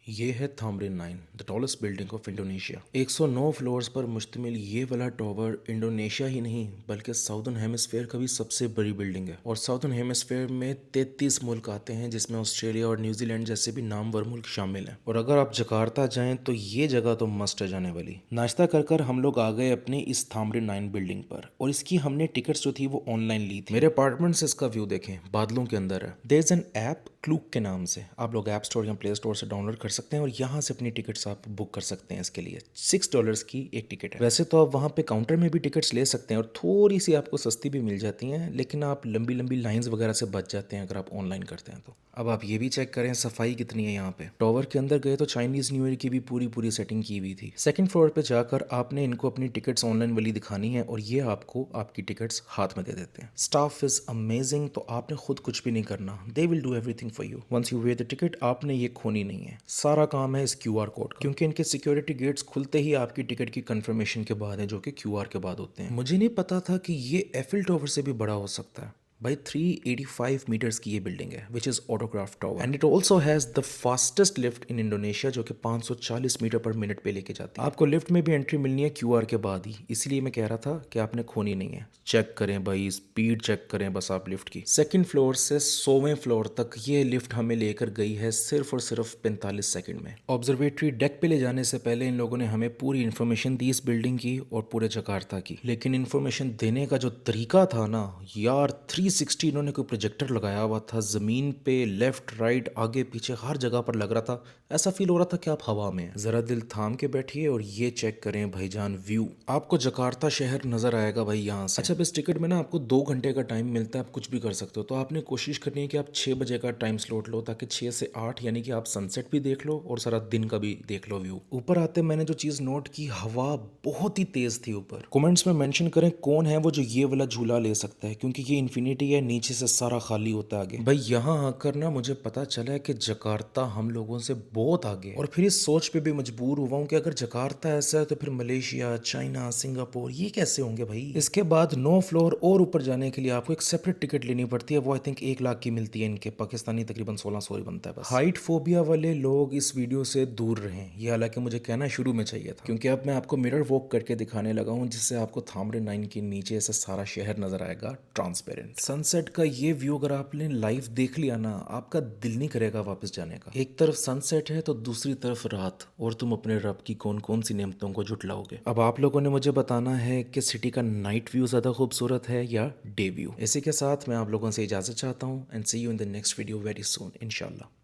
ये है थामरिन 9, the tallest building of Indonesia. 109 floors पर मुश्तमिल ये वाला टावर इंडोनेशिया ही नहीं बल्कि साउदर्न हेमिस्फेयर का भी सबसे बड़ी बिल्डिंग है। और साउदर्न हेमिस्फेयर में 33 मुल्क आते हैं, जिसमें ऑस्ट्रेलिया और न्यूजीलैंड जैसे भी नामवर मुल्क शामिल हैं। और अगर आप जकार्ता जाएं तो ये जगह तो मस्ट है जाने वाली। नाश्ता कर कर हम लोग आ गए अपनी इस थामरिन 9 बिल्डिंग पर, और इसकी हमने टिकट्स जो थी वो ऑनलाइन ली थी। मेरे अपार्टमेंट से इसका व्यू देखें, बादलों के अंदर है। देयर इज एन ऐप क्लूक के नाम से, आप लोग ऐप स्टोर या प्ले स्टोर से डाउनलोड कर सकते हैं और यहाँ से अपनी टिकट्स आप बुक कर सकते हैं। इसके लिए $6 की एक टिकट है। वैसे तो आप वहाँ पे काउंटर में भी टिकट्स ले सकते हैं और थोड़ी सी आपको सस्ती भी मिल जाती हैं, लेकिन आप लंबी लंबी लाइंस वगैरह से बच जाते हैं अगर आप ऑनलाइन करते हैं तो। अब आप ये भी चेक करें सफाई कितनी है यहाँ पे। टावर के अंदर गए तो चाइनीज न्यू ईयर की भी पूरी सेटिंग की हुई थी। सेकंड फ्लोर पे जाकर आपने इनको अपनी टिकट्स ऑनलाइन वाली दिखानी है और ये आपको आपकी टिकट्स हाथ में दे देते हैं। स्टाफ इज अमेजिंग, तो आपने खुद कुछ भी नहीं करना, they will do everything for you. Once you where the ticket आपने ये खोनी नहीं है, सारा काम है इस QR कोड का, क्योंकि इनके सिक्योरिटी गेट्स खुलते ही आपकी टिकट की कंफर्मेशन के बाद है, जो कि QR के बाद होते हैं। मुझे नहीं पता था कि ये एफिल टावर से भी बड़ा हो सकता है भाई। 385 मीटर्स की ये बिल्डिंग है, which is autograph tower, and it also has the fastest lift in Indonesia, जो कि 540 मीटर पर मिनट पे लेके जाती है। आपको लिफ्ट में भी एंट्री मिलनी है QR के बाद ही, इसलिए मैं कह रहा था कि आपने खोनी नहीं है। चेक करें भाई, स्पीड चेक करें बस आप लिफ्ट की। सेकंड फ्लोर से 100वें फ्लोर तक ये लिफ्ट हमें लेकर गई है सिर्फ और सिर्फ 45 सेकंड में। ऑब्जर्वेटरी डेक पे ले जाने से पहले इन लोगों ने हमें पूरी इन्फॉर्मेशन दी इस बिल्डिंग की और पूरे जकार्ता की, लेकिन इन्फॉर्मेशन देने का जो तरीका था ना यार, 360 इन्होंने कोई प्रोजेक्टर लगाया हुआ था जमीन पे, लेफ्ट राइट आगे पीछे हर जगह पर लग रहा था। ऐसा फील हो रहा था कि आप हवा में हैं। जरा दिल थाम के बैठिए और ये चेक करें भाईजान व्यू, आपको जकार्ता शहर नजर आएगा भाई यहाँ से। अच्छा, इस टिकट में ना आपको 2 घंटे का टाइम मिलता है, आप कुछ भी कर सकते हो। तो आपने कोशिश करनी है कि आप 6 बजे का टाइम स्लॉट लो, ताकि 6 से 8 यानी कि आप सनसेट भी देख लो और सारा दिन का भी देख लो व्यू। ऊपर आते मैंने जो चीज नोट की, हवा बहुत ही तेज थी ऊपर। कमेंट्स में मेंशन करें कौन है वो जो ये वाला झूला ले सकता है, क्योंकि ये इन्फिनिटी है, नीचे से सारा खाली होता है आगे। भाई यहाँ आकर ना मुझे पता चला है कि जकार्ता हम लोगों से बहुत आगे है, और फिर इस सोच पे भी मजबूर हुआ हूँ कि अगर जकार्ता ऐसा है तो फिर मलेशिया, चाइना, सिंगापुर ये कैसे होंगे भाई। इसके बाद 9 फ्लोर और ऊपर जाने के लिए आपको एक सेपरेट टिकट लेनी पड़ती है, वो आई थिंक 1 लाख की मिलती है इनके, पाकिस्तानी तकरीबन 1600 ही बनता है बस। हाइट फोबिया वाले लोग इस वीडियो से दूर रहें, ये हालांकि मुझे कहना शुरू में चाहिए था, क्योंकि अब मैं आपको मिरर वॉक करके दिखाने लगा हूँ, जिससे आपको थामरिन 9 के नीचे से सारा शहर नजर आएगा ट्रांसपेरेंट। सनसेट का ये व्यू अगर आपने लाइव देख लिया ना, आपका दिल नहीं करेगा वापस जाने का। एक तरफ सनसेट है तो दूसरी तरफ रात, और तुम अपने रब की कौन कौन सी नेमतों को जुटलाओगे। अब आप लोगों ने मुझे बताना है कि सिटी का नाइट व्यू ज्यादा खूबसूरत है या डे व्यू। इसी के साथ मैं आप लोगों से इजाजत चाहता हूँ, and see you in the next video very soon इंशाल्लाह।